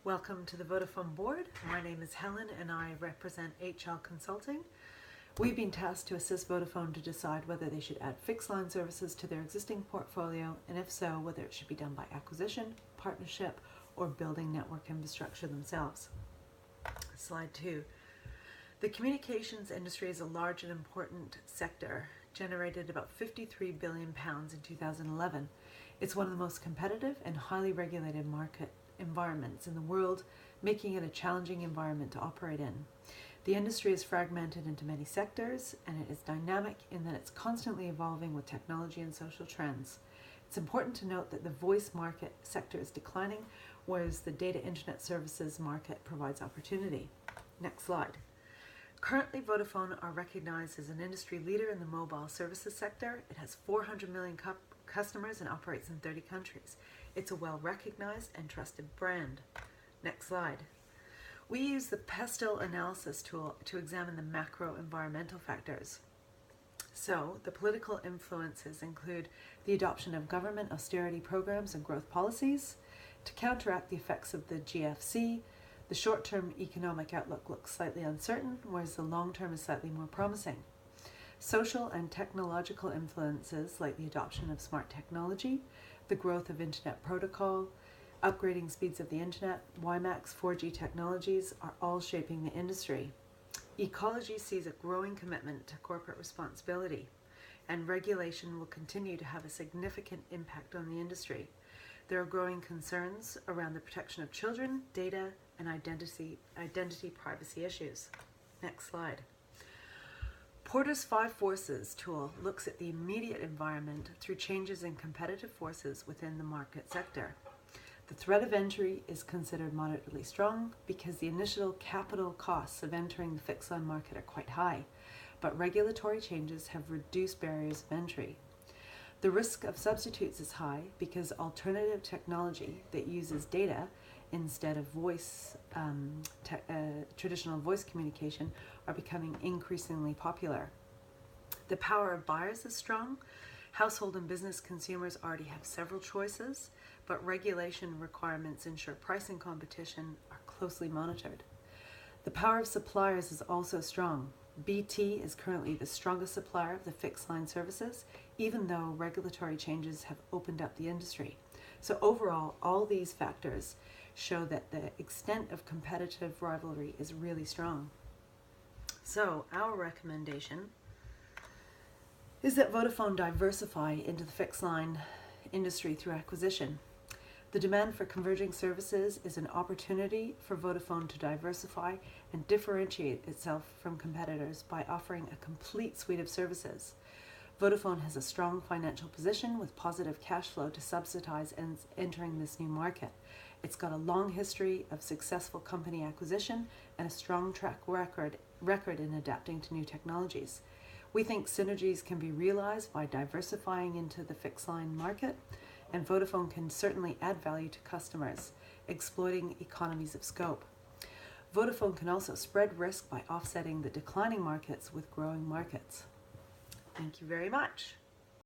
Welcome to the Vodafone board. My name is Helen and I represent HL Consulting. We've been tasked to assist Vodafone to decide whether they should add fixed line services to their existing portfolio, and if so, whether it should be done by acquisition, partnership, or building network infrastructure themselves. Slide 2. The communications industry is a large and important sector, generated about £53 billion in 2011. It's one of the most competitive and highly regulated market environments in the world, making it a challenging environment to operate in. The industry is fragmented into many sectors, and it is dynamic in that it's constantly evolving with technology and social trends. It's important to note that the voice market sector is declining, whereas the data internet services market provides opportunity. Next slide. Currently, Vodafone are recognized as an industry leader in the mobile services sector. It has 400 million customers and operates in 30 countries. It's a well-recognized and trusted brand. Next slide. We use the PESTEL analysis tool to examine the macro environmental factors. So, the political influences include the adoption of government austerity programs and growth policies. To counteract the effects of the GFC, the short-term economic outlook looks slightly uncertain, whereas the long-term is slightly more promising. Social and technological influences like the adoption of smart technology, the growth of internet protocol, upgrading speeds of the internet, WiMAX 4G technologies are all shaping the industry. Ecology sees a growing commitment to corporate responsibility, and regulation will continue to have a significant impact on the industry. There are growing concerns around the protection of children, data, and identity privacy issues. Next slide. Porter's 5 Forces tool looks at the immediate environment through changes in competitive forces within the market sector. The threat of entry is considered moderately strong because the initial capital costs of entering the fixed line market are quite high, but regulatory changes have reduced barriers of entry. The risk of substitutes is high because alternative technology that uses data instead of traditional voice communication are becoming increasingly popular. The power of buyers is strong. Household and business consumers already have several choices, but regulation requirements ensure pricing competition are closely monitored. The power of suppliers is also strong. BT is currently the strongest supplier of the fixed line services, even though regulatory changes have opened up the industry. So overall, all these factors show that the extent of competitive rivalry is really strong. So our recommendation is that Vodafone diversify into the fixed line industry through acquisition. The demand for converging services is an opportunity for Vodafone to diversify and differentiate itself from competitors by offering a complete suite of services. Vodafone has a strong financial position with positive cash flow to subsidize entering this new market. It's got a long history of successful company acquisition and a strong track record in adapting to new technologies. We think synergies can be realized by diversifying into the fixed line market, and Vodafone can certainly add value to customers, exploiting economies of scope. Vodafone can also spread risk by offsetting the declining markets with growing markets. Thank you very much.